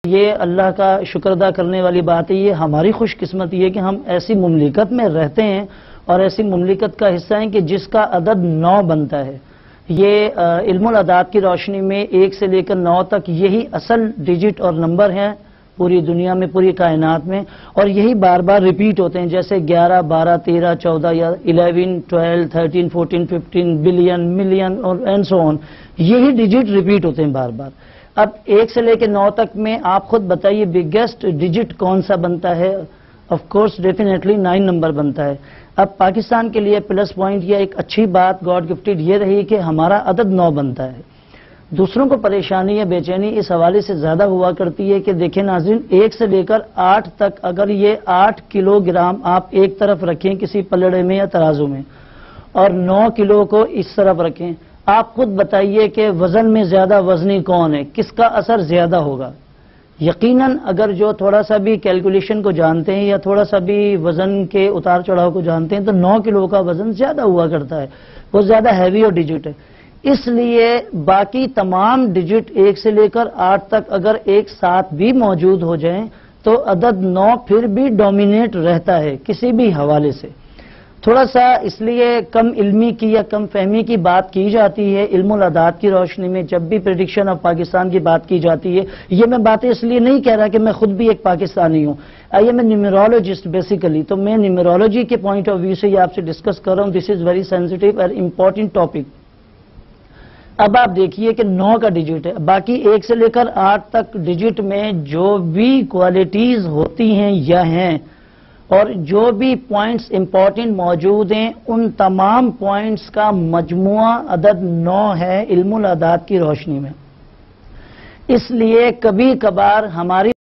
یہ اللہ کا شکر ادا کرنے والی بات ہے، یہ ہماری خوش قسمتی ہے کہ ہم ایسی مملکت میں رہتے ہیں اور ایسی مملکت کا حصہ ہیں کہ جس کا عدد 9 بنتا ہے۔ یہ علم العداد کی روشنی میں 1 سے لے کر 9 تک یہی اصل ڈیجٹ اور نمبر ہیں پوری دنیا میں، پوری کائنات میں، اور یہی بار بار ریپیٹ ہوتے ہیں، جیسے 11 12 13 14 یا 11 12 13 14 15 بلین ملین اور اینڈ سو آن، یہی ڈیجٹ ریپیٹ ہوتے ہیں بار بار۔ اب 1 سے لے کے 9 تک میں آپ خود بتائیے بگیسٹ ڈیجٹ کون سا بنتا ہے؟ آف کورس ڈیفینیٹلی 9 نمبر بنتا ہے۔ اب پاکستان کے لیے پلس پوائنٹ یا ایک اچھی بات گاڈ گفٹڈ یہ رہی کہ ہمارا عدد 9 بنتا ہے۔ دوسروں کو پریشانی یا بے چینی اس حوالے سے زیادہ ہوا کرتی ہے کہ دیکھیں ناظرین، 1 سے لے کر 8 تک اگر یہ 8 کلو گرام آپ ایک طرف رکھیں کسی پلڑے میں یا ترازو میں، اور 9 کلو کو اس طرف رکھیں، آپ خود بتائیے کہ وزن میں زیادہ وزنی کون ہے، کس کا اثر زیادہ ہوگا؟ یقیناً اگر جو تھوڑا سا بھی کیلکولیشن کو جانتے ہیں یا تھوڑا سا بھی وزن کے اتار چڑھاؤ کو جانتے ہیں تو 9 کلو کا وزن زیادہ ہوا کرتا ہے، وہ زیادہ ہیوی اور ڈیجٹ ہے۔ اس لیے باقی تمام ڈیجٹ 1 سے لے کر 8 تک اگر ایک ساتھ بھی موجود ہو جائیں تو عدد 9 پھر بھی ڈومینیٹ رہتا ہے کسی بھی حوالے سے۔ تھوڑا سا اس لیے کم علمی کی یا کم فہمی کی بات کی جاتی ہے علم العداد کی روشنی میں جب بھی پریڈکشن آف پاکستان کی بات کی جاتی ہے۔ یہ میں باتیں اس لیے نہیں کہہ رہا کہ میں خود بھی ایک پاکستانی ہوں، آئیے میں نیومرولوجسٹ بیسیکلی، تو میں نیومرولوجی کے پوائنٹ آف ویو سے یہ آپ سے ڈسکس کر رہا ہوں۔ دس از ویری سینسٹیو اور امپورٹنٹ ٹاپک۔ اب آپ دیکھیے کہ 9 کا ڈیجٹ ہے، باقی 1 سے لے کر 8 تک ڈیجٹ میں جو بھی کوالٹیز ہوتی ہیں یا ہیں اور جو بھی پوائنٹس امپورٹنٹ موجود ہیں ان تمام پوائنٹس کا مجموعہ عدد 9 ہے علم العداد کی روشنی میں۔ اس لیے کبھی کبھار ہماری